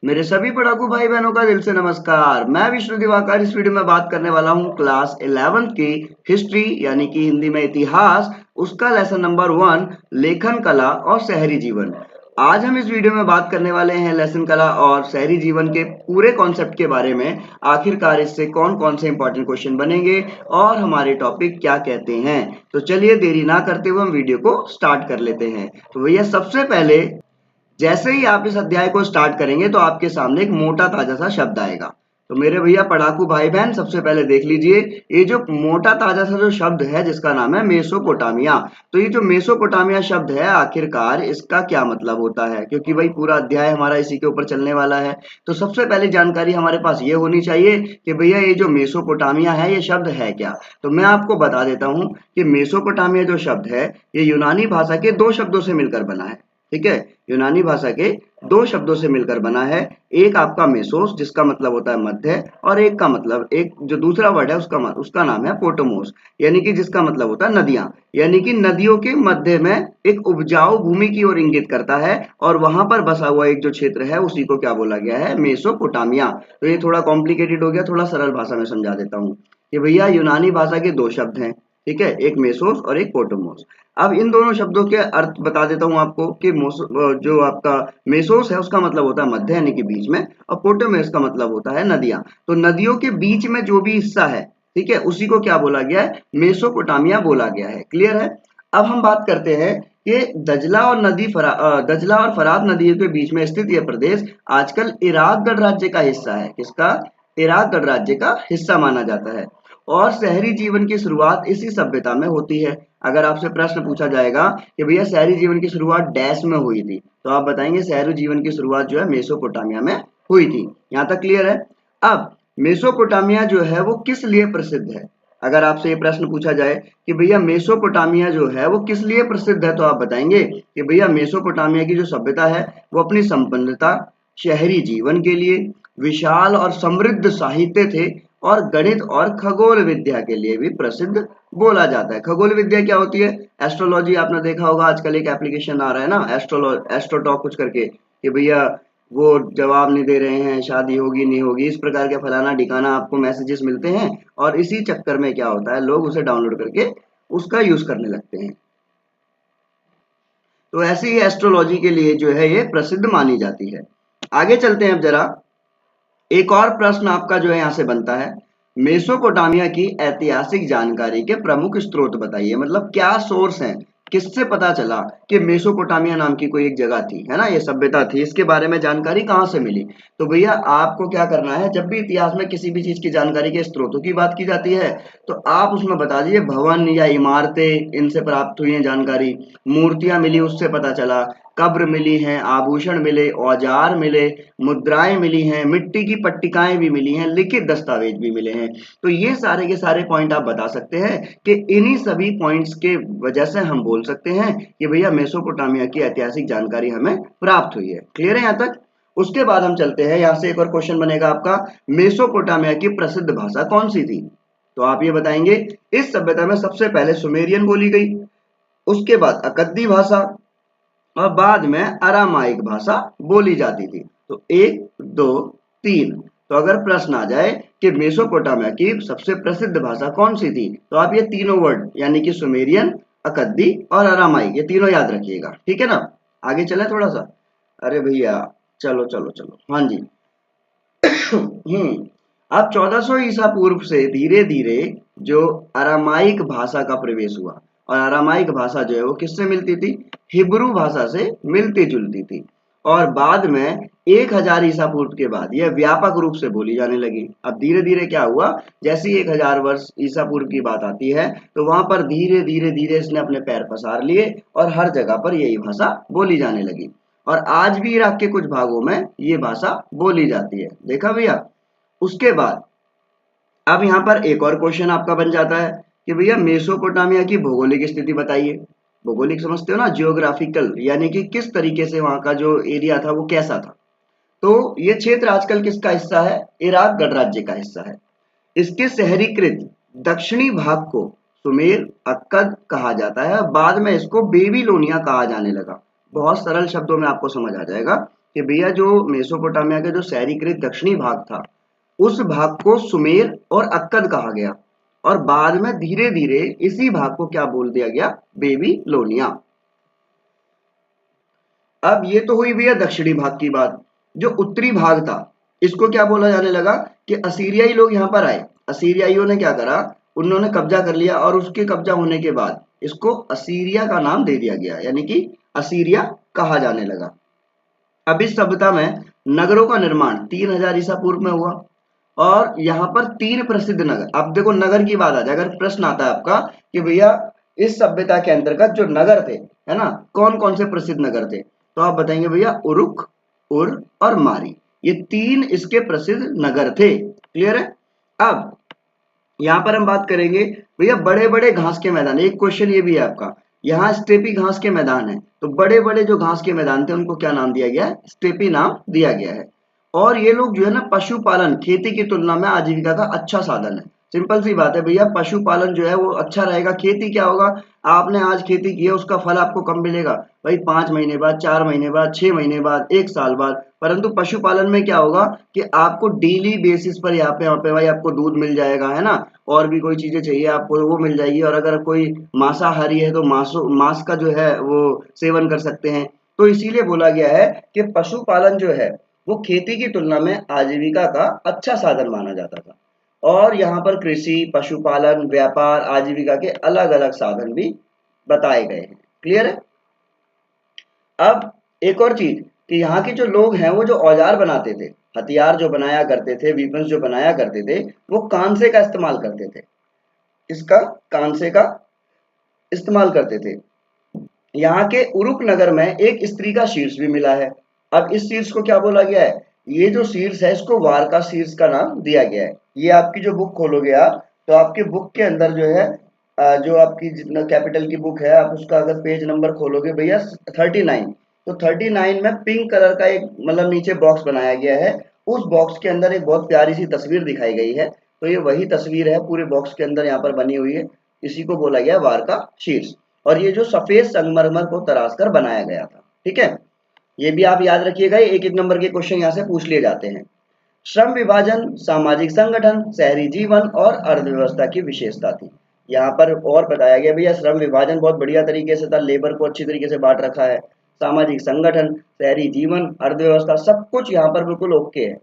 मेरे सभी पढ़ाकू भाई बहनों का दिल से नमस्कार। मैं विष्णु दिवाकर इस वीडियो में बात करने वाला हूँ क्लास 11th की हिस्ट्री यानी कि हिंदी में इतिहास, उसका लेसन नंबर 1 लेखन कला और शहरी जीवन। आज हम इस वीडियो में बात करने वाले हैं लेसन कला और शहरी जीवन के पूरे कॉन्सेप्ट के बारे में। आखिरकार इससे कौन कौन से इंपॉर्टेंट क्वेश्चन बनेंगे और हमारे टॉपिक क्या कहते हैं। तो चलिए देरी ना करते हुए हम वीडियो को स्टार्ट कर लेते हैं। तो भैया सबसे पहले जैसे ही आप इस अध्याय को स्टार्ट करेंगे तो आपके सामने एक मोटा ताजा सा शब्द आएगा। तो मेरे भैया पढ़ाकू भाई बहन सबसे पहले देख लीजिए, ये जो मोटा ताजा सा जो शब्द है जिसका नाम है मेसोपोटामिया। तो ये जो मेसोपोटामिया शब्द है आखिरकार इसका क्या मतलब होता है, क्योंकि भाई पूरा अध्याय हमारा इसी के ऊपर चलने वाला है। तो सबसे पहले जानकारी हमारे पास ये होनी चाहिए कि भैया ये जो मेसोपोटामिया है ये शब्द है क्या। तो मैं आपको बता देता हूँ कि मेसोपोटामिया जो शब्द है ये यूनानी भाषा के दो शब्दों से मिलकर बना है। ठीक है, यूनानी भाषा के दो शब्दों से मिलकर बना है। एक आपका मेसोस जिसका मतलब होता है मध्य, और एक का मतलब एक जो दूसरा वर्ड है उसका नाम है पोटोमोस, यानी कि जिसका मतलब होता है नदियां, यानी कि नदियों के मध्य में एक उपजाऊ भूमि की ओर इंगित करता है। और वहां पर बसा हुआ एक जो क्षेत्र है उसी को क्या बोला गया है, मेसोपोटामिया। तो ये थोड़ा कॉम्प्लिकेटेड हो गया, थोड़ा सरल भाषा में समझा देता हूँ कि भैया यूनानी भाषा के दो शब्द हैं, ठीक है, एक मेसोस और एक पोटोमोस। अब इन दोनों शब्दों के अर्थ बता देता हूँ आपको कि जो आपका मेसोस है उसका मतलब होता है मध्य यानी कि बीच में, और पोटोमोस का मतलब होता है नदियां। तो नदियों के बीच में जो भी हिस्सा है, ठीक है, उसी को क्या बोला गया है, मेसोपोटामिया बोला गया है। क्लियर है। अब हम बात करते हैं कि दजला और फरात नदियों के बीच में स्थित यह प्रदेश आजकल इराक गणराज्य का हिस्सा है। किसका? इराक गणराज्य का हिस्सा माना जाता है। और शहरी जीवन की शुरुआत इसी सभ्यता में होती है। अगर आपसे प्रश्न पूछा जाएगा कि भैया शहरी जीवन की शुरुआत डैश में हुई थी, तो आप बताएंगे शहरी जीवन की शुरुआत जो है मेसोपोटामिया में हुई थी। यहाँ तक क्लियर है। अब मेसोपोटामिया जो है वो किस लिए प्रसिद्ध है? अगर आपसे ये प्रश्न पूछा जाए कि भैया मेसोपोटामिया जो है वो किस लिए प्रसिद्ध है, तो आप बताएंगे कि भैया मेसोपोटामिया की जो सभ्यता है वो अपनी संपन्नता, शहरी जीवन के लिए, विशाल और समृद्ध साहित्य थे, और गणित और खगोल विद्या के लिए भी प्रसिद्ध बोला जाता है। खगोल विद्या क्या होती है? एस्ट्रोलॉजी। आपने देखा होगा आजकल एक एप्लीकेशन आ रहा है ना, एस्ट्रोटॉक कुछ करके, कि भैया वो जवाब नहीं दे रहे हैं, शादी होगी नहीं होगी, इस प्रकार के फलाना ठिकाना आपको मैसेजेस मिलते हैं। और इसी चक्कर में क्या होता है, लोग उसे डाउनलोड करके उसका यूज करने लगते हैं। तो ऐसे ही एस्ट्रोलॉजी के लिए जो है ये प्रसिद्ध मानी जाती है। आगे चलते हैं अब जरा। एक और प्रश्न आपका जो है यहाँ से बनता है, मेसोपोटामिया की ऐतिहासिक जानकारी के प्रमुख स्रोत बताइए। मतलब क्या सोर्स हैं, किससे पता चला कि मेसोपोटामिया नाम की कोई एक जगह थी, है ना, ये सभ्यता थी, इसके बारे में जानकारी कहाँ से मिली। तो भैया आपको क्या करना है, जब भी इतिहास में किसी भी चीज की जानकारी के स्रोतों की बात की जाती है तो आप उसमें बता दीजिए भवन या इमारतें इनसे प्राप्त हुई है जानकारी, मूर्तियां मिली उससे पता चला, कब्र मिली हैं, आभूषण मिले, औजार मिले, मुद्राएं मिली हैं, मिट्टी की पट्टिकाएं भी मिली हैं, लिखित दस्तावेज भी मिले हैं। तो ये सारे के सारे पॉइंट आप बता सकते हैं कि इन्हीं सभी पॉइंट्स के वजह से हम बोल सकते हैं कि भैया मेसोपोटामिया की ऐतिहासिक जानकारी हमें प्राप्त हुई है। क्लियर है यहाँ तक? उसके बाद हम चलते हैं, यहाँ से एक और क्वेश्चन बनेगा आपका, मेसोपोटामिया की प्रसिद्ध भाषा कौन सी थी? तो आप ये बताएंगे इस सभ्यता में सबसे पहले सुमेरियन बोली गई, उसके बाद अकद्दी भाषा, और बाद में अरामाइक भाषा बोली जाती थी। तो 1 2 3। तो अगर प्रश्न आ जाए कि मेसोपोटामिया की सबसे प्रसिद्ध भाषा कौन सी थी, तो आप ये तीनों वर्ड यानी कि सुमेरियन, अकद्दी और अरामाइक, ये तीनों याद रखिएगा। ठीक है ना? आगे चले थोड़ा सा। अरे भैया चलो चलो चलो, हाँ जी। अब 1400 ईसा पूर्व से धीरे धीरे जो अरामाइक भाषा का प्रवेश हुआ, और अरामाइक भाषा जो है वो किससे मिलती थी, हिब्रू भाषा से मिलती जुलती थी। और बाद में 1000 ईसा पूर्व के बाद यह व्यापक रूप से बोली जाने लगी। अब धीरे धीरे क्या हुआ, जैसे ही 1000 वर्ष ईसा पूर्व की बात आती है तो वहां पर धीरे धीरे धीरे इसने अपने पैर पसार लिए और हर जगह पर यही भाषा बोली जाने लगी। और आज भी इराक के कुछ भागों में ये भाषा बोली जाती है। देखा भैया? उसके बाद अब यहाँ पर एक और क्वेश्चन आपका बन जाता है कि भैया मेसोपोटामिया की भौगोलिक स्थिति बताइए। भौगोलिक समझते हो ना, जियोग्राफिकल, यानी कि किस तरीके से वहां का जो एरिया था वो कैसा था। तो ये क्षेत्र आजकल किसका हिस्सा है, इराक गणराज्य का हिस्सा है। इसके शहरीकृत दक्षिणी भाग को सुमेर, अक्कद कहा जाता है, बाद में इसको बेबीलोनिया कहा जाने लगा। बहुत सरल शब्दों में आपको समझ आ जाएगा कि भैया जो मेसोपोटामिया के जो शहरीकृत दक्षिणी भाग था उस भाग को सुमेर और अक्कद कहा गया और बाद में धीरे धीरे इसी भाग को क्या बोल दिया गया, बेबीलोनिया। अब ये तो हुई भैया दक्षिणी भाग की बात। जो उत्तरी भाग था इसको क्या बोला जाने लगा कि असीरियाई लोग यहाँ पर आए। असीरियाइयों ने क्या करा, उन्होंने कब्जा कर लिया और उसके कब्जा होने के बाद इसको असीरिया का नाम दे दिया गया, यानी कि असीरिया कहा जाने लगा। अब इस सभ्यता में नगरों का निर्माण 3000 ईसा पूर्व में हुआ और यहाँ पर 3 प्रसिद्ध नगर। अब देखो नगर की बात आ जाए, अगर प्रश्न आता है आपका कि भैया इस सभ्यता के अंतर्गत जो नगर थे, है ना, कौन कौन से प्रसिद्ध नगर थे, तो आप बताएंगे भैया उरुक, उर और मारी, ये 3 इसके प्रसिद्ध नगर थे। क्लियर है। अब यहाँ पर हम बात करेंगे भैया बड़े बड़े घास के मैदान। एक क्वेश्चन ये भी है आपका, यहाँ स्टेपी घास के मैदान है, तो बड़े बड़े जो घास के मैदान थे उनको क्या नाम दिया गया है, स्टेपी नाम दिया गया है। और ये लोग जो है ना पशुपालन खेती की तुलना में आजीविका का अच्छा साधन है। सिंपल सी बात है भैया, पशुपालन जो है वो अच्छा रहेगा, खेती क्या होगा, आपने आज खेती की है उसका फल आपको कब मिलेगा भाई, 5 महीने बाद, 4 महीने बाद, 6 महीने बाद, 1 साल बाद। परंतु पशुपालन में क्या होगा कि आपको डेली बेसिस पर यहाँ पे भाई आपको दूध मिल जाएगा, है ना, और भी कोई चीजें चाहिए आपको वो मिल जाएगी। और अगर कोई मांसाहारी है तो मांस का जो है वो सेवन कर सकते हैं। तो इसीलिए बोला गया है कि पशुपालन जो है वो खेती की तुलना में आजीविका का अच्छा साधन माना जाता था। और यहाँ पर कृषि, पशुपालन, व्यापार, आजीविका के अलग अलग साधन भी बताए गए हैं। क्लियर है। अब एक और चीज कि यहाँ के जो लोग हैं वो जो औजार बनाते थे, हथियार जो बनाया करते थे, वीपन्स जो बनाया करते थे, वो कांसे का इस्तेमाल करते थे। इसका कांसे का इस्तेमाल करते थे। यहाँ के उरुक नगर में एक स्त्री का शीर्ष भी मिला है। अब इस शीर्ष को क्या बोला गया है, ये जो शीर्ष है इसको वारका शीर्ष का नाम दिया गया है। ये आपकी जो बुक खोलोगे आप, तो आपके बुक के अंदर जो है जो आपकी जितना कैपिटल की बुक है, आप उसका अगर पेज नंबर खोलोगे भैया 39, तो 39 में पिंक कलर का एक मतलब नीचे बॉक्स बनाया गया है। उस बॉक्स के अंदर एक बहुत प्यारी सी तस्वीर दिखाई गई है। तो ये वही तस्वीर है पूरे बॉक्स के अंदर यहाँ पर बनी हुई है, इसी को बोला गया वारका शीर्ष। और ये जो सफेद संगमरमर को तराश कर बनाया गया था। ठीक है, ये भी आप याद रखिएगा, एक एक नंबर के क्वेश्चन यहाँ से पूछ लिए जाते हैं। श्रम विभाजन, सामाजिक संगठन, शहरी जीवन और अर्थव्यवस्था की विशेषता थी। यहाँ पर और बताया गया भैया श्रम विभाजन बहुत बढ़िया तरीके से था, लेबर को अच्छी तरीके से बांट रखा है। सामाजिक संगठन, शहरी जीवन, अर्थव्यवस्था, सब कुछ यहाँ पर बिल्कुल ओके है।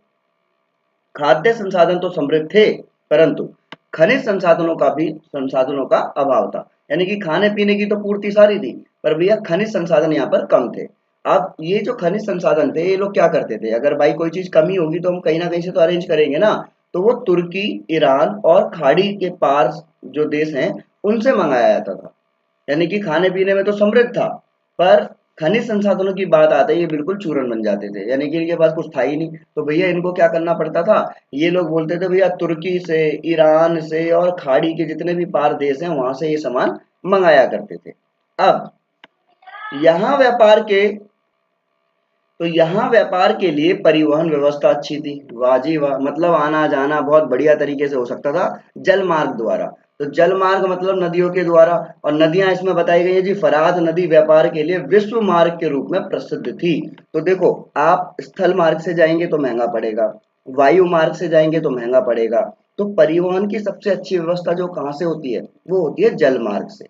खाद्य संसाधन तो समृद्ध थे, परंतु खनिज संसाधनों का अभाव था। यानी कि खाने पीने की तो पूर्ति सारी थी, पर भैया खनिज संसाधन यहाँ पर कम थे। अब ये जो खनिज संसाधन थे, ये लोग क्या करते थे, अगर भाई कोई चीज कमी होगी तो हम कहीं ना कहीं से तो अरेंज करेंगे ना, तो वो तुर्की, ईरान और खाड़ी के पार जो देश हैं उनसे मंगाया जाता था। यानी कि खाने पीने में तो समृद्ध था, पर खनिज संसाधनों की बात आते ही ये बिल्कुल चूरन बन जाते थे, यानी कि इनके पास कुछ था ही नहीं। तो भैया इनको क्या करना पड़ता था, ये लोग बोलते थे भैया तुर्की से, ईरान से और खाड़ी के जितने भी पार देश हैं वहां से ये सामान मंगाया करते थे। अब यहाँ व्यापार के तो यहाँ व्यापार के लिए परिवहन व्यवस्था अच्छी थी, वाह जी वाह, मतलब आना जाना बहुत बढ़िया तरीके से हो सकता था जल मार्ग द्वारा। तो जल मार्ग मतलब नदियों के द्वारा, और नदियां इसमें बताई गई है जी, फरात नदी व्यापार के लिए विश्व मार्ग के रूप में प्रसिद्ध थी। तो देखो आप स्थल मार्ग से जाएंगे तो महंगा पड़ेगा, वायु मार्ग से जाएंगे तो महंगा पड़ेगा। तो परिवहन की सबसे अच्छी व्यवस्था जो कहाँ से होती है, वो होती है जल मार्ग से।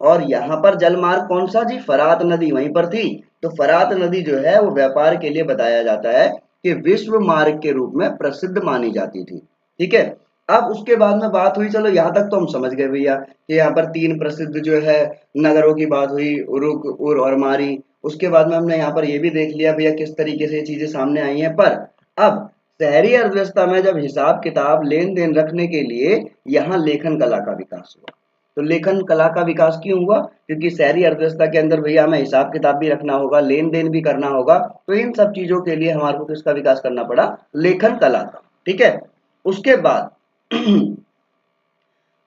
और यहाँ पर जल मार्ग कौन सा जी, फरात नदी वहीं पर थी। तो फरात नदी जो है वो व्यापार के लिए बताया जाता है कि विश्व मार्ग के रूप में प्रसिद्ध मानी जाती थी। ठीक है। अब उसके बाद में बात हुई, चलो यहाँ तक तो हम समझ गए भैया कि यहाँ पर 3 प्रसिद्ध जो है नगरों की बात हुई, उरुक, उर और मारी। उसके बाद में हमने यहाँ पर ये भी देख लिया भैया किस तरीके से ये चीजें सामने आई हैं। पर अब शहरी अर्थव्यवस्था में जब हिसाब किताब लेन देन रखने के लिए यहाँ लेखन कला का विकास हुआ। तो लेखन कला का विकास क्यों हुआ, क्योंकि शहरी अर्थव्यवस्था के अंदर भैया हमें हिसाब किताब भी रखना होगा, लेन देन भी करना होगा। तो इन सब चीजों के लिए हमारे को किसका विकास करना पड़ा, लेखन कला का। ठीक है। उसके बाद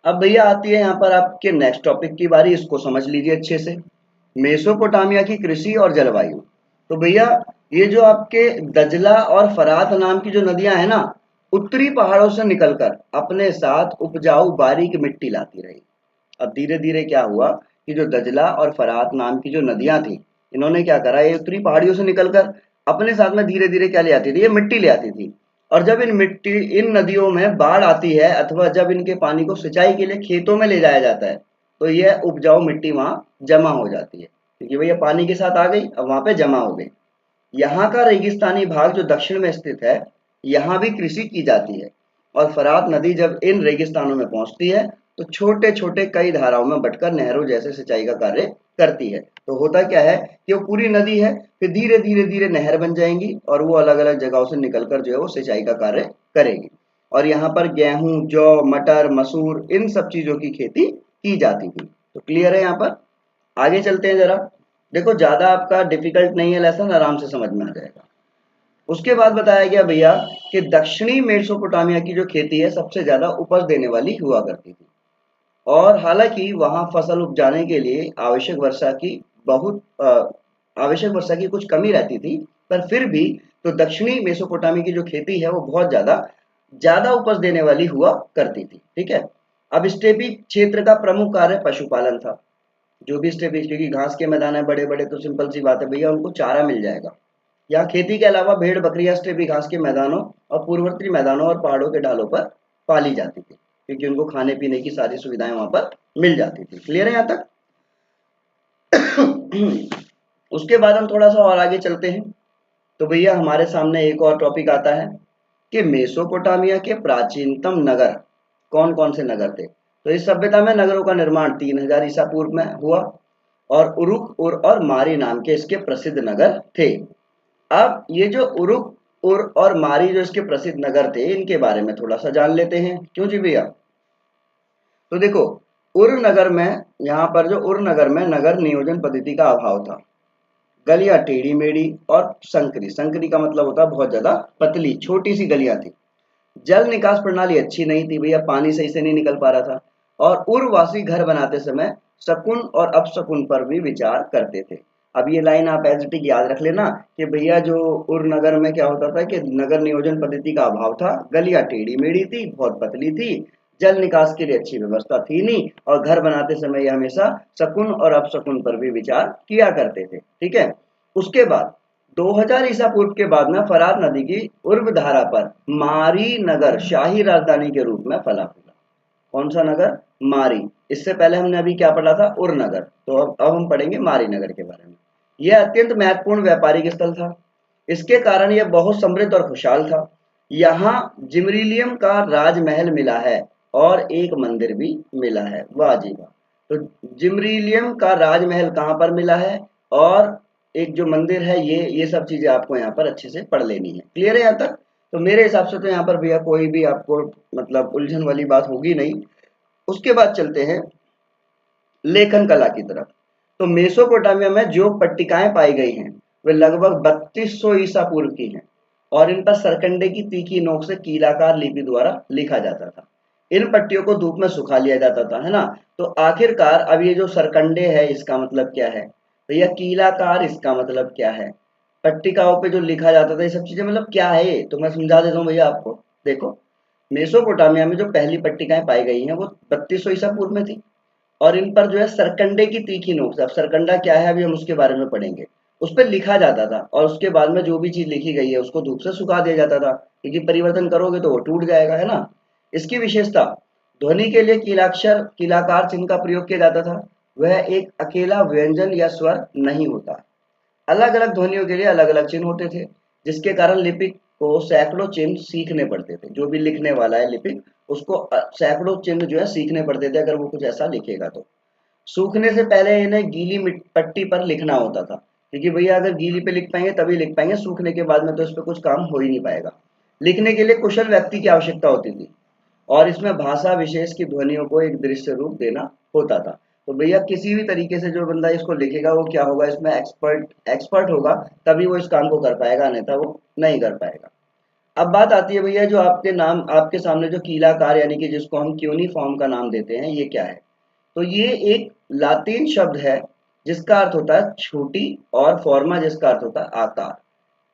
अब भैया आती है यहाँ पर आपके नेक्स्ट टॉपिक की बारी, इसको समझ लीजिए अच्छे से, मेसोपोटामिया की कृषि और जलवायु। तो भैया ये जो आपके दजला और फरात नाम की जो नदियां हैं ना, उत्तरी पहाड़ों से निकलकर अपने साथ उपजाऊ बारीक मिट्टी लाती रही। अब धीरे धीरे क्या हुआ कि जो दजला और फरात नाम की जो नदियां थी, इन्होंने क्या करा, ये उत्तरी पहाड़ियों से निकलकर अपने साथ में धीरे धीरे क्या ले आती थी, ये मिट्टी ले आती थी। और जब इन नदियों में बाढ़ आती है अथवा जब इनके पानी को सिंचाई के लिए खेतों में ले जाया जाता है तो यह उपजाऊ मिट्टी वहां जमा हो जाती है, क्योंकि भैया पानी के साथ आ गई, अब वहां पे जमा हो गई। यहाँ का रेगिस्तानी भाग जो दक्षिण में स्थित है, यहाँ भी कृषि की जाती है। और फरात नदी जब इन रेगिस्तानों में पहुंचती है तो छोटे छोटे कई धाराओं में बटकर नहरों जैसे सिंचाई का कार्य करती है। तो होता क्या है कि वो पूरी नदी है, फिर धीरे धीरे धीरे नहर बन जाएंगी और वो अलग अलग जगहों से निकलकर जो है वो सिंचाई का कार्य करेगी। और यहाँ पर गेहूं, जौ, मटर, मसूर, इन सब चीजों की खेती की जाती थी। तो क्लियर है यहाँ पर। आगे चलते हैं जरा। देखो ज्यादा आपका डिफिकल्ट नहीं है लेसन, आराम से समझ में आ जाएगा। उसके बाद बताया गया भैया कि दक्षिणी मेसोपोटामिया की जो खेती है सबसे ज्यादा उपज देने वाली हुआ करती थी। और हालांकि वहां फसल उपजाने के लिए आवश्यक वर्षा की कुछ कमी रहती थी, पर फिर भी तो दक्षिणी मेसोपोटामिया की जो खेती है वो बहुत ज्यादा ज्यादा उपज देने वाली हुआ करती थी। ठीक है। अब स्टेपी क्षेत्र का प्रमुख कार्य पशुपालन था। जो भी स्टेपी, क्योंकि घास के मैदान है बड़े बड़े, तो सिंपल सी बात है भैया उनको चारा मिल जाएगा। यहाँ खेती के अलावा भेड़ बकरियां स्टेपी घास के मैदानों और पूर्ववर्ती मैदानों और पहाड़ों के ढालों पर पाली जाती थी, क्योंकि उनको खाने पीने की सारी सुविधाएं वहां पर मिल जाती थी। क्लियर है यहाँ तक। उसके बाद हम थोड़ा सा और आगे चलते हैं तो भैया हमारे सामने एक और टॉपिक आता है कि मेसोपोटामिया के प्राचीनतम नगर कौन कौन से नगर थे। तो इस सभ्यता में नगरों का निर्माण 3000 ईसा पूर्व में हुआ और उरुक, उर और मारी नाम के इसके प्रसिद्ध नगर थे। अब ये जो उरुक, उर और मारी जो इसके प्रसिद्ध नगर थे, इनके बारे में थोड़ा सा जान लेते हैं। क्यों जी भैया। तो देखो उर नगर में, यहाँ पर जो उर नगर में नगर नियोजन पद्धति का अभाव था। गलियां टेढ़ी मेढ़ी और संकरी, संकरी का मतलब होता है बहुत ज्यादा पतली छोटी सी गलियां थी। जल निकास प्रणाली अच्छी नहीं थी भैया, पानी सही से नहीं निकल पा रहा था। और उर्ववासी घर बनाते समय शकुन और अपशकुन पर भी विचार करते थे। अब ये लाइन आप एज इट इज याद रख लेना कि भैया जो उर नगर में क्या होता था कि नगर नियोजन पद्धति का अभाव था, गलियां टेढ़ी मेढ़ी थी, बहुत पतली थी, जल निकास के लिए अच्छी व्यवस्था थी नहीं, और घर बनाते समय ये हमेशा शकुन और अपशकुन पर भी विचार किया करते थे। ठीक है। उसके बाद 2000 ईसा पूर्व के बाद में फरात नदी की उर्व धारा पर मारी नगर शाही राजधानी के रूप में फला फूला। कौन सा नगर? मारी। इससे पहले हमने अभी क्या पढ़ा था? उर नगर। तो अब हम पढ़ेंगे मारी नगर के बारे में। यह अत्यंत महत्वपूर्ण व्यापारिक स्थल था। इसके कारण यह बहुत समृद्ध और खुशहाल था। यहाँ जिमरीलियम का राजमहल मिला है और एक मंदिर भी मिला है। वाह जी वाह। तो जिमरीलियम का राजमहल कहाँ पर मिला है और एक जो मंदिर है, ये सब चीजें आपको यहाँ पर अच्छे से पढ़ लेनी है। क्लियर है यहाँ तक। तो मेरे हिसाब से तो यहाँ पर भैया कोई भी आपको मतलब उलझन वाली बात होगी नहीं। उसके बाद चलते हैं लेखन कला की तरफ। तो मेसोपोटामिया में जो पट्टिकाएं पाई गई हैं वे लगभग 3200 ईसा पूर्व की हैं और इन पर सरकंडे की तीखी नोक से कीलाकार लिपि द्वारा लिखा जाता था। इन पट्टियों को धूप में सुखा लिया जाता था, है ना। तो आखिरकार अब ये जो सरकंडे है इसका मतलब क्या है, तो यह कीलाकार इसका मतलब क्या है, पट्टिकाओं पे जो लिखा जाता था, ये सब चीजें मतलब क्या है ये तो मैं समझा देता हूँ भैया आपको। देखो मेसोपोटामिया में जो पहली पट्टिकाएं पाई गई हैं वो 3200 ईसा पूर्व में थी और इन पर जो है सरकंडे की तीखी नोक से, अब सरकंडा क्या है अभी हम उसके बारे में पढ़ेंगे, उस पर लिखा जाता था और उसके बाद में जो भी चीज लिखी गई है उसको धूप से सुखा दिया जाता था, क्योंकि परिवर्तन करोगे तो वो टूट जाएगा, है ना। इसकी विशेषता, ध्वनि के लिए कीलाक्षर कीलाकार चिन्ह का प्रयोग किया जाता था। वह एक अकेला व्यंजन या स्वर नहीं होता, अलग अलग ध्वनियों के लिए अलग अलग चिन्ह होते थे, जिसके कारण लिपिक को सैकड़ों चिन्ह सीखने पड़ते थे। जो भी लिखने वाला है लिपिक, उसको सैकड़ों चिन्ह जो है सीखने पड़ते थे अगर वो कुछ ऐसा लिखेगा तो। सूखने से पहले इन्हें गीली पट्टी पर लिखना होता था, क्योंकि भैया अगर गीली पे लिख पाएंगे तभी लिख पाएंगे, सूखने के बाद में तो इस पर कुछ काम हो ही नहीं पाएगा। लिखने के लिए कुशल व्यक्ति की आवश्यकता होती थी और इसमें भाषा विशेष की ध्वनियों को एक दृश्य रूप देना होता था। तो भैया किसी भी तरीके से जो बंदा इसको लिखेगा वो क्या होगा, इसमें एक्सपर्ट होगा, तभी वो इस काम को कर पाएगा, अन्यथा वो नहीं कर पाएगा। अब बात आती है भैया जो आपके सामने जो कीलाकार यानी कि जिसको हम क्यूनिफॉर्म का नाम देते हैं, ये क्या है। तो ये एक लातीन शब्द है जिसका अर्थ होता है छोटी और फॉर्मा जिसका अर्थ होता है आकार,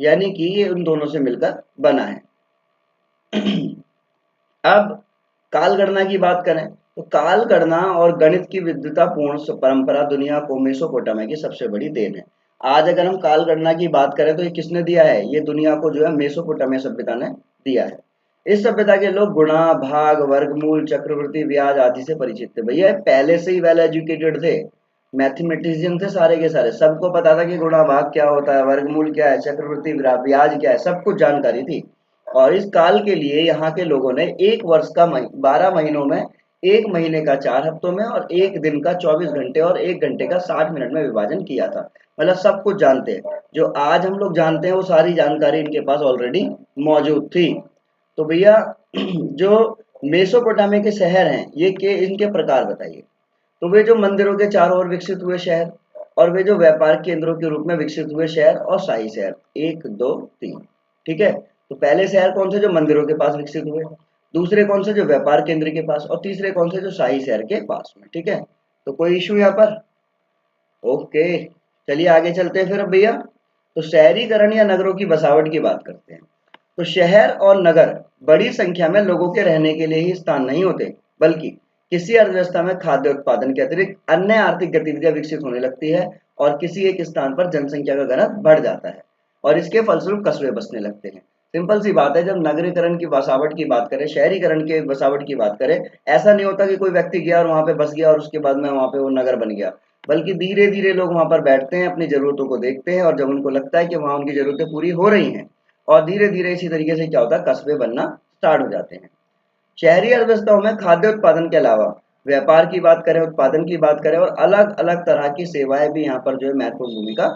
यानी कि ये उन दोनों से मिलकर बना है। अब काल गणना की बात करें तो काल गणना और गणित की विद्वतापूर्ण परंपरा दुनिया को मेसोपोटामिया की सबसे बड़ी देन है। आज अगर हम काल गणना की बात करें तो ये किसने दिया है? ये दुनिया को जो है मेसोपोटामिया सभ्यता ने दिया है। इस सभ्यता के लोग गुणा, भाग, वर्गमूल, चक्रवृद्धि, ब्याज आदि से परिचित थे। भैया पहले से ही वेल एजुकेटेड थे, मैथमेटिशियन थे सारे के सारे, सबको पता था कि गुणा भाग क्या होता है, वर्गमूल क्या है, चक्रवृद्धि ब्याज क्या है, सब कुछ जानकारी थी। और इस काल के लिए यहाँ के लोगों ने एक वर्ष का 12 महीनों में, एक महीने का 4 हफ्तों में और एक दिन का 24 घंटे और एक घंटे का 60 मिनट में विभाजन किया था। मतलब सब कुछ जानते हैं, जो आज हम लोग जानते हैं वो सारी जानकारी इनके पास ऑलरेडी मौजूद थी। तो भैया जो मेसोपोटामिया के शहर हैं ये के इनके प्रकार बताइए। तो वे जो मंदिरों के चारों ओर विकसित हुए शहर, और वे जो व्यापार केंद्रों के रूप में विकसित हुए शहर और शाही शहर, 1 2 3। ठीक है, तो पहले शहर कौन से? जो मंदिरों के पास विकसित हुए। दूसरे कौन से? जो व्यापार केंद्र के पास। और तीसरे कौन से? जो शाही शहर के पास में। ठीक है, तो कोई इशू यहाँ पर? ओके, चलिए आगे चलते हैं फिर अब भैया। तो शहरीकरण या नगरों की बसावट की बात करते हैं। तो शहर और नगर बड़ी संख्या में लोगों के रहने के लिए ही स्थान नहीं होते, बल्कि किसी अर्थव्यवस्था में खाद्य उत्पादन के अतिरिक्त अन्य आर्थिक गतिविधियां विकसित होने लगती है और किसी एक स्थान पर जनसंख्या का घनत्व बढ़ जाता है और इसके फलस्वरूप कस्बे बसने लगते हैं। सिंपल सी बात है, जब नगरीकरण की बसावट की बात करें, शहरीकरण के बसावट की बात करें, ऐसा नहीं होता कि कोई व्यक्ति गया और वहां पे बस गया और उसके बाद में वहां पे वो नगर बन गया, बल्कि धीरे धीरे लोग वहां पर बैठते हैं, अपनी जरूरतों को देखते हैं और जब उनको लगता है कि वहां उनकी जरूरतें पूरी हो रही हैं और धीरे धीरे इसी तरीके से क्या होता है, कस्बे बनना स्टार्ट हो जाते हैं। शहरी अर्थव्यवस्थाओं में खाद्य उत्पादन के अलावा व्यापार की बात करें, उत्पादन की बात करें और अलग अलग तरह की सेवाएं भी यहाँ पर जो है महत्वपूर्ण भूमिका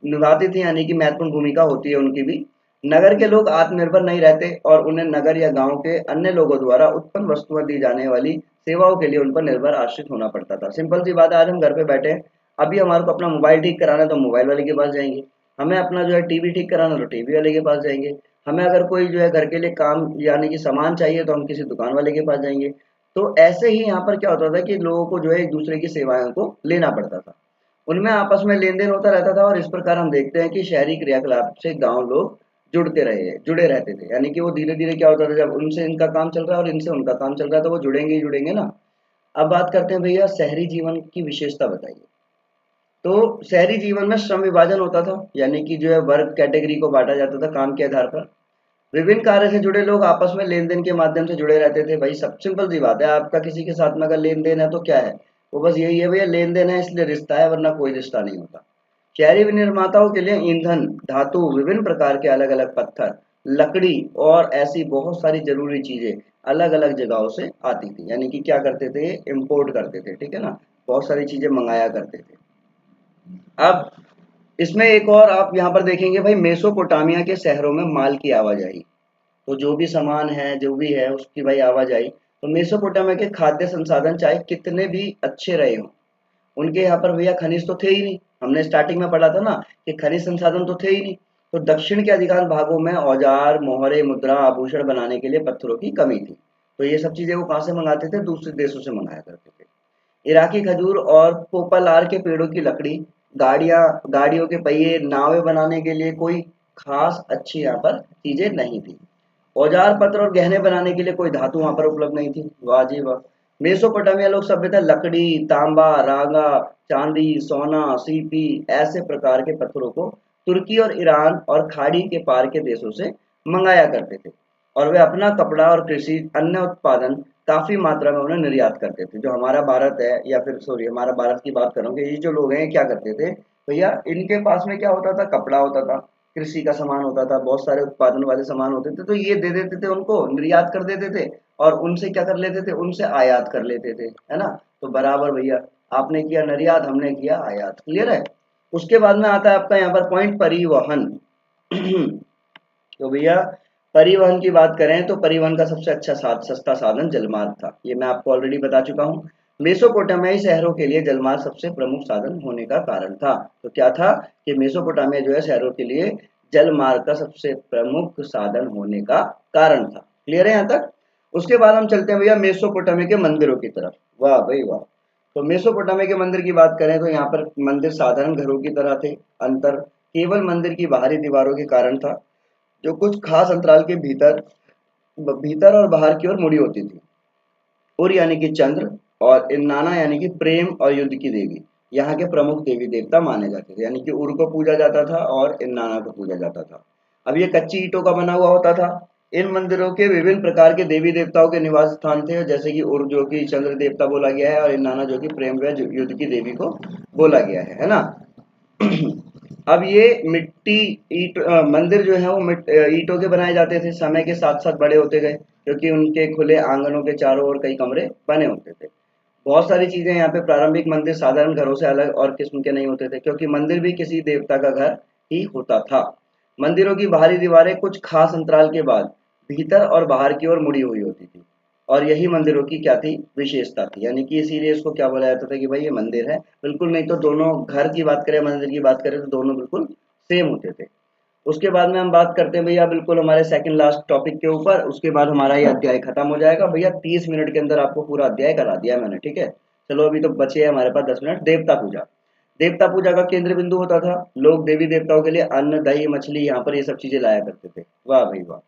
निभाती थी, यानी कि महत्वपूर्ण भूमिका होती है उनकी भी। नगर के लोग आत्मनिर्भर नहीं रहते और उन्हें नगर या गांव के अन्य लोगों द्वारा उत्पन्न वस्तुएं दी जाने वाली सेवाओं के लिए उन पर निर्भर आश्रित होना पड़ता था। सिंपल सी बात है, आज हम घर पे बैठे हैं, अभी हमारे को अपना मोबाइल ठीक कराना है तो मोबाइल वाले के पास जाएंगे, हमें अपना जो है टीवी ठीक कराना है तो टीवी वाले के पास जाएंगे, हमें अगर कोई जो है घर के लिए काम यानी कि सामान चाहिए तो हम किसी दुकान वाले के पास जाएंगे। तो ऐसे ही यहाँ पर क्या होता था कि लोगों को जो है एक दूसरे की सेवाओं को लेना पड़ता था, उनमें आपस में लेन-देन होता रहता था और इस प्रकार हम देखते हैं कि शहरी क्रियाकलाप से गाँव लोग जुड़े रहते थे। यानी कि वो धीरे-धीरे क्या होता था, जब उनसे इनका काम चल रहा है और इनसे उनका काम चल रहा है तो वो जुड़ेंगे ही जुड़ेंगे ना। अब बात करते हैं भैया शहरी जीवन की विशेषता बताइए। तो शहरी जीवन में श्रम विभाजन होता था, यानी कि जो है वर्ग कैटेगरी को बाँटा जाता था काम के आधार पर। विभिन्न कार्य से जुड़े लोग आपस में लेन-देन के माध्यम से जुड़े रहते थे। भाई सब सिंपल सी बात है, आपका किसी के साथ में अगर लेन-देन है तो क्या है? वो बस यही है भैया, लेन-देन है इसलिए रिश्ता है, वरना कोई रिश्ता नहीं होता। शहरी विनिर्माताओं के लिए ईंधन, धातु, विभिन्न प्रकार के अलग-अलग पत्थर, लकड़ी और ऐसी बहुत सारी ज़रूरी चीज़ें अलग-अलग जगहों से आती थी। यानी कि क्या करते थे? इम्पोर्ट करते थे, ठीक है ना? बहुत सारी चीज़ें मँगाया करते थे। अब इसमें एक और आप यहाँ पर देखेंगे भाई, मेसोपोटामिया के शहरों में माल की आवाजाही, तो जो भी सामान है, जो भी है उसकी भाई आवाजाही। तो मेसोपोटामिया के खाद्य संसाधन चाहे कितने भी अच्छे रहे हों, उनके यहाँ पर भैया खनिज तो थे ही नहीं। हमने स्टार्टिंग में पढ़ा था ना कि खनिज संसाधन तो थे ही नहीं। तो दक्षिण के अधिकांश भागों में औजार, मोहरे, मुद्रा, आभूषण बनाने के लिए पत्थरों की कमी थी। तो ये सब चीजें वो कहाँ से मंगाते थे? दूसरे देशों से मंगाया करते थे। इराकी खजूर और पोपालार के पेड़ों की लकड़ी, गाड़ियों के पहिए, नावें बनाने के लिए कोई खास अच्छी यहाँ पर चीजें नहीं थी। औजार, पत्र और गहने बनाने के लिए कोई धातु वहां पर उपलब्ध नहीं थी। वाह जी वाह। मेसोपोटामिया लोग सभ्यता लकड़ी, तांबा, रागा, चांदी, सोना, सीपी ऐसे प्रकार के पत्थरों को तुर्की और ईरान और खाड़ी के पार के देशों से मंगाया करते थे और वे अपना कपड़ा और कृषि अन्य उत्पादन काफी मात्रा में उन्हें निर्यात करते थे। जो हमारा भारत है, या फिर सॉरी हमारा भारत की बात करूँ, ये जो लोग हैं क्या करते थे भैया, इनके पास में क्या होता था? कपड़ा होता था, कृषि का सामान होता था, बहुत सारे उत्पादन वाले सामान होते थे, तो ये दे देते थे उनको, निर्यात कर देते थे और उनसे क्या कर लेते थे? उनसे आयात कर लेते थे, है ना? तो बराबर भैया, आपने किया निर्यात, हमने किया आयात। क्लियर है? उसके बाद में आता है आपका यहाँ पर पॉइंट परिवहन। तो भैया परिवहन की बात करें तो परिवहन का सबसे अच्छा सस्ता साधन जलमार्ग था। ये मैं आपको ऑलरेडी बता चुका हूँ। मेसोपोटामियाई शहरों के लिए जलमार्ग सबसे प्रमुख साधन होने का कारण था। तो क्या था कि मेसोपोटामिया जो है शहरों के लिए जलमार्ग का सबसे प्रमुख साधन होने का कारण था। क्लियर है यहाँ तक? उसके बाद हम चलते हैं भैया मेसोपोटामिया के मंदिरों की तरफ। वाह भाई वाह। तो मेसोपोटामिया के मंदिर की बात करें तो यहाँ पर मंदिर साधारण घरों की तरह थे। अंतर केवल मंदिर की बाहरी दीवारों के कारण था, जो कुछ खास अंतराल के भीतर और बाहर की ओर मुड़ी होती थी। उर यानी कि चंद्र और नाना यानी कि प्रेम और युद्ध की देवी, यहाँ के प्रमुख देवी देवता माने जाते थे, यानी कि उर को पूजा जाता था और इन्नाना को पूजा जाता था। अब ये कच्ची ईंटों का बना हुआ होता था। इन मंदिरों के विभिन्न प्रकार के देवी देवताओं के निवास स्थान थे, जैसे कि उर जो कि चंद्र देवता बोला गया है और इन्नाना जो कि प्रेम व युद्ध की देवी को बोला गया है ना। अब ये मिट्टी मंदिर जो है वो ईंटों के बनाए जाते थे, समय के साथ साथ बड़े होते गए, क्योंकि उनके खुले आंगनों के चारों ओर कई कमरे बने होते थे। बहुत सारी चीजें यहाँ पे प्रारंभिक मंदिर साधारण घरों से अलग और किस्म के नहीं होते थे, क्योंकि मंदिर भी किसी देवता का घर ही होता था। मंदिरों की बाहरी दीवारें कुछ खास अंतराल के बाद भीतर और बाहर की ओर मुड़ी हुई होती थी, और यही मंदिरों की क्या थी, विशेषता थी। यानी कि इसीलिए इसको क्या बोला जाता था कि भाई ये मंदिर है, बिल्कुल नहीं तो दोनों घर की बात करें मंदिर की बात करें तो दोनों बिल्कुल सेम होते थे। उसके बाद में हम बात करते हैं भैया बिल्कुल हमारे सेकंड लास्ट टॉपिक के ऊपर। उसके बाद हमारा ये अध्याय खत्म हो जाएगा भैया। 30 मिनट के अंदर आपको पूरा अध्याय करा दिया मैंने, ठीक है। चलो अभी तो बचे हैं हमारे पास 10 मिनट। देवता पूजा। देवता पूजा का केंद्र बिंदु होता था। लोग देवी देवताओं के लिए अन्न दही मछली यहाँ पर ये सब चीजें लाया करते थे। वाह भाई वाह।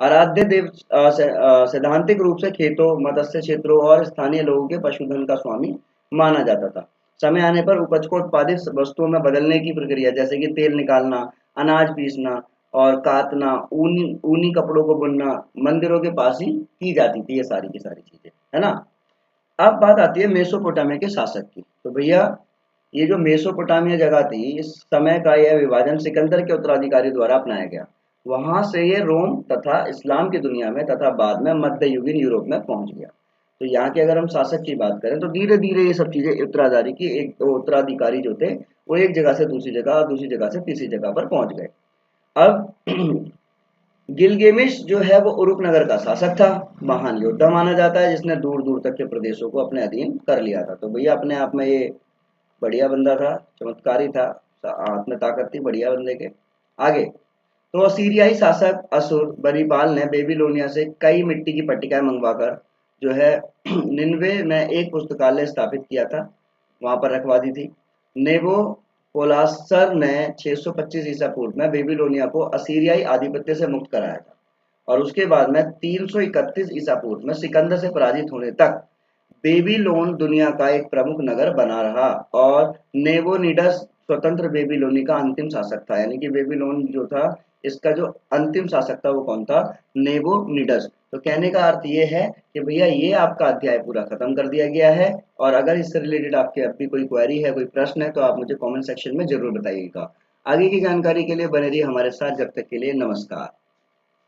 आराध्य देव सैद्धांतिक रूप से खेतों मत्स्य क्षेत्रों और स्थानीय लोगों के पशुधन का स्वामी माना जाता था। समय आने पर उपज को उत्पादित वस्तुओं में बदलने की प्रक्रिया, जैसे कि तेल निकालना, अनाज पीसना और काटना, ऊनी ऊनी कपड़ों को बुनना, मंदिरों के पास ही की जाती थी ये सारी की सारी चीजें, है ना। अब बात आती है मेसोपोटामिया के शासक की। तो भैया ये जो मेसोपोटामिया जगह थी, इस समय का यह विभाजन सिकंदर के उत्तराधिकारी द्वारा अपनाया गया। वहां से ये रोम तथा इस्लाम की दुनिया में तथा बाद में मध्ययुगीन यूरोप में पहुंच गया। तो यहाँ के अगर हम शासक की बात करें तो धीरे धीरे ये सब चीजें उत्तराधिकारी की एक उत्तराधिकारी जो थे वो एक जगह से दूसरी जगह और दूसरी जगह से तीसरी जगह पर पहुंच गए। अब गिलगेमिश जो है वो उरुक नगर का शासक था। महान योद्धा माना जाता है जिसने दूर दूर तक के प्रदेशों को अपने अधीन कर लिया था। तो भैया अपने आप में ये बढ़िया बंदा था, चमत्कारी था, हाथ में ताकत थी बढ़िया बंदे के। आगे तो असीरियाई शासक असुर बनीपाल ने बेबीलोनिया से कई मिट्टी की पट्टिकाएं मंगवाकर जो है निन्वे में एक पुस्तकालय स्थापित किया था, वहां पर रखवा दी थी। नेबो पोलासर ने 625 ईसा पूर्व में बेबीलोनिया को असीरियाई आधिपत्य से मुक्त कराया था, और उसके बाद में 331 ईसा पूर्व में सिकंदर से पराजित होने तक बेबीलोन दुनिया का एक प्रमुख नगर बना रहा। और नेबोनिडस स्वतंत्र बेबीलोनी का अंतिम शासक था। यानी कि बेबीलोन जो था इसका जो अंतिम शासक था वो कौन था, नेबोनिडस। तो कहने का अर्थ ये है कि भैया ये आपका अध्याय पूरा खत्म कर दिया गया है। और अगर इससे रिलेटेड आपके अभी कोई क्वेरी है, कोई प्रश्न है, तो आप मुझे कमेंट सेक्शन में जरूर बताइएगा। आगे की जानकारी के लिए बने रहिए हमारे साथ। जब तक के लिए नमस्कार।